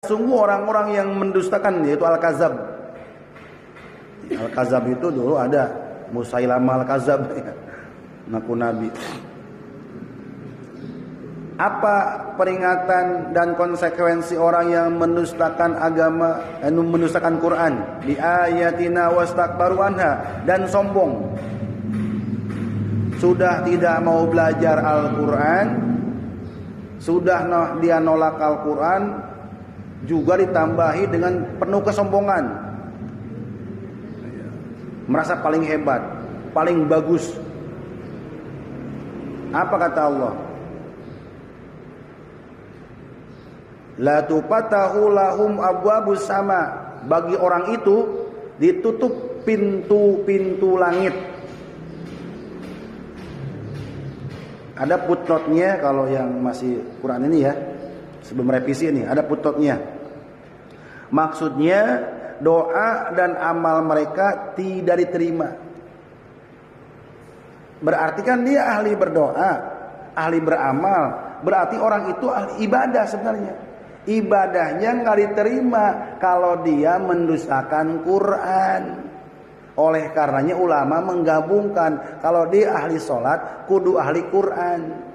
Sungguh orang-orang yang mendustakan, yaitu Al-Kazab. Al-Kazab itu dulu ada Musailamah Al-Kazab, ngaku nabi. Apa peringatan dan konsekuensi orang yang mendustakan agama, mendustakan Quran? Di ayatina wastakbaru anha, dan sombong. Sudah tidak mau belajar Al-Quran, sudah dia nolak Al-Quran, juga ditambahi dengan penuh kesombongan, merasa paling hebat, paling bagus. Apa kata Allah? La tupatahu lahum abwabus sama. Bagi orang itu ditutup pintu-pintu langit. Ada footnote-nya kalau yang masih Quran ini ya. Sebelum revisi ini ada footnote-nya. Maksudnya doa dan amal mereka tidak diterima. Berarti kan dia ahli berdoa, ahli beramal. Berarti orang itu ahli ibadah sebenarnya. Ibadahnya nggak diterima kalau dia mendustakan Quran. Oleh karenanya ulama menggabungkan, kalau dia ahli sholat kudu ahli Quran.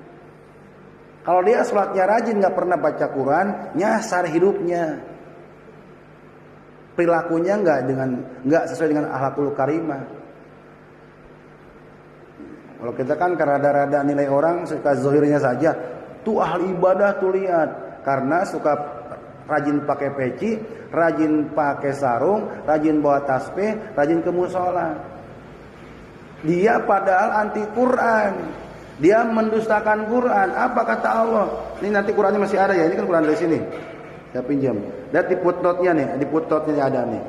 Kalau dia sholatnya rajin, nggak pernah baca Quran, nyasar hidupnya, perilakunya nggak sesuai dengan akhlakul karimah. Kalau kita kan karena rada nilai orang suka zahirnya saja, tuh ahli ibadah tuh lihat, karena suka rajin pakai peci, rajin pakai sarung, rajin bawa tasbih, rajin ke musola. Dia padahal anti Quran. Dia mendustakan Quran. Apa kata Allah? Ini nanti Qurannya masih ada ya. Ini kan Quran dari sini. Saya pinjam. Lihat di footnote-nya nih. Di footnote-nya ada nih.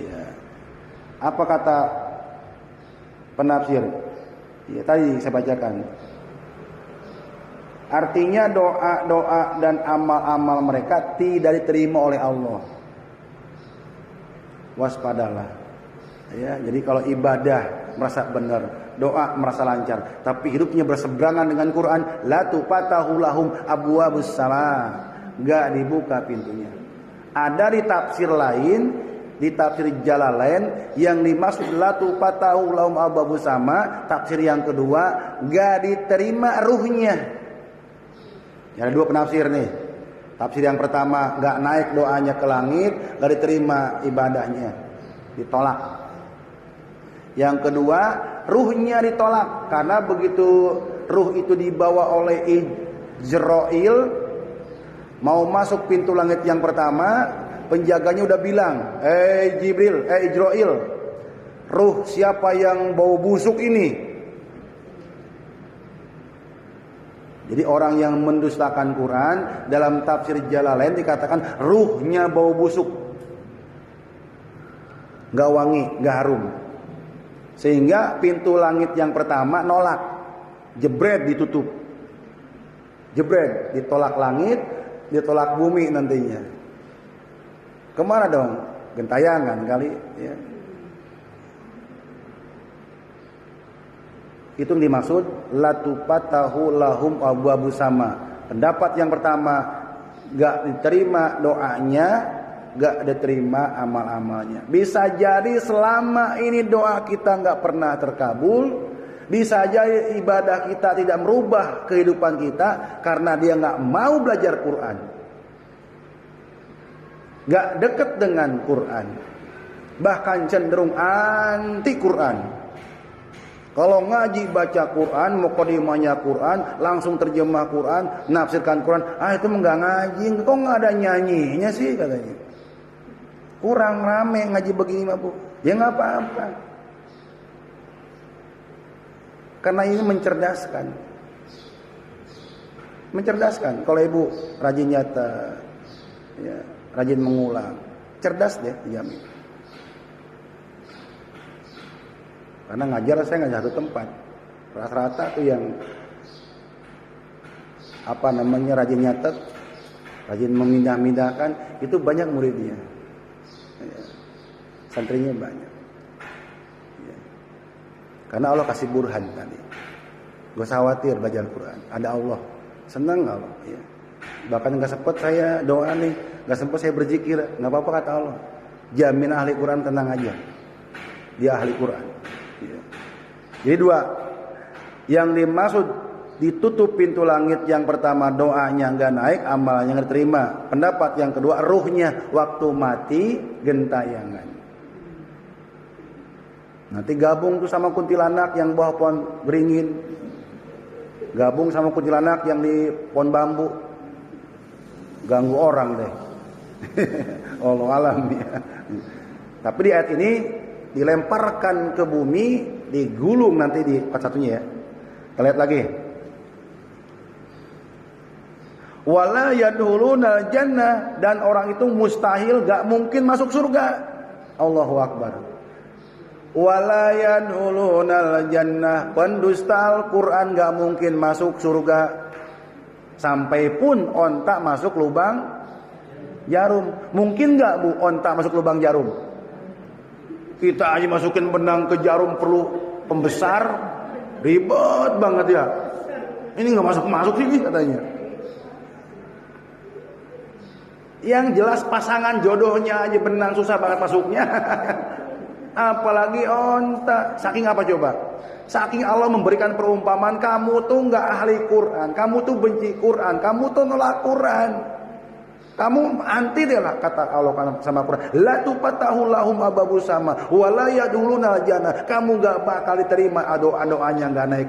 Ya. Apa kata penafsir? Ya, tadi saya bacakan. Artinya doa-doa dan amal-amal mereka tidak diterima oleh Allah. Waspadalah. Ya, jadi kalau ibadah merasa benar, doa merasa lancar, tapi hidupnya berseberangan dengan Quran, la tupatahu lahum abwabus sama, enggak dibuka pintunya. Ada di tafsir lain, di tafsir Jalalain yang dimaksud la tupatahu lahum abwabus sama, tafsir yang kedua, enggak diterima ruhnya. Ada dua penafsir nih. Tafsir yang pertama, enggak naik doanya ke langit, enggak diterima ibadahnya, ditolak. Yang kedua, ruhnya ditolak, karena begitu ruh itu dibawa oleh Ijrail mau masuk pintu langit yang pertama, penjaganya udah bilang, Ijrail, ruh siapa yang bau busuk ini? Jadi orang yang mendustakan Quran dalam tafsir Jalalain dikatakan ruhnya bau busuk, nggak wangi, nggak harum. Sehingga pintu langit yang pertama nolak, jebret ditutup, jebret ditolak langit, ditolak bumi nantinya. Kemana dong? Gentayangan kali ya. Itu dimaksud latupatahu lahum abwabu sama. Pendapat yang pertama, gak diterima doanya, gak diterima amal-amalnya. Bisa jadi selama ini doa kita gak pernah terkabul, bisa jadi ibadah kita tidak merubah kehidupan kita karena dia gak mau belajar Quran, gak dekat dengan Quran, bahkan cenderung anti Quran. Kalau ngaji baca Quran, mukadimahnya Quran, langsung terjemah Quran, nafsirkan Quran, itu enggak ngaji, kok enggak ada nyanyinya sih katanya. Kurang rame ngaji begini mah Bu. Ya enggak apa-apa. Karena ini mencerdaskan. Mencerdaskan. Kalau Ibu rajin nyata, ya, rajin mengulang, cerdas deh dijamin. Karena ngajar saya nggak satu tempat, rata-rata tuh yang rajin nyatet, rajin memindah-mindahkan, itu banyak muridnya, ya, santrinya banyak. Ya. Karena Allah kasih burhan tadi, gak usah khawatir belajar Quran, ada Allah, senang Allah. Ya. Bahkan nggak sempat saya doa nih, nggak sempat saya berzikir, nggak apa-apa kata Allah. Jamin ahli Quran, tenang aja. Dia ahli Quran. Jadi dua, yang dimaksud ditutup pintu langit yang pertama doanya nggak naik, amalannya nggak diterima. Pendapat yang kedua, ruhnya waktu mati gentayangan. Nanti gabung tuh sama kuntilanak yang bawah pohon beringin, gabung sama kuntilanak yang di pohon bambu, ganggu orang deh. Allah alam ya. Tapi di ayat ini dilemparkan ke bumi, digulung nanti di part satunya ya. Kita lihat lagi. Wala yadkhulunal jannah, dan orang itu mustahil gak mungkin masuk surga. Allahu akbar. Wala yadkhulunal jannah, pendusta Al-Qur'an gak mungkin masuk surga. Sampai pun onta masuk lubang jarum. Mungkin gak Bu onta masuk lubang jarum? Kita aja masukin benang ke jarum perlu pembesar, ribet banget ya. Ini gak masuk-masuk sih katanya. Yang jelas pasangan jodohnya aja benang susah banget masuknya. Apalagi onta. Saking apa coba? Saking Allah memberikan perumpamaan, kamu tuh nggak ahli Quran, kamu tuh benci Quran, kamu tuh nolak Quran, kamu anti deh lah kata Allah sama Quran. La tupatahu lahum ababus sama, wala yaduluna jannah. Kamu nggak bakal diterima doanya nggak naik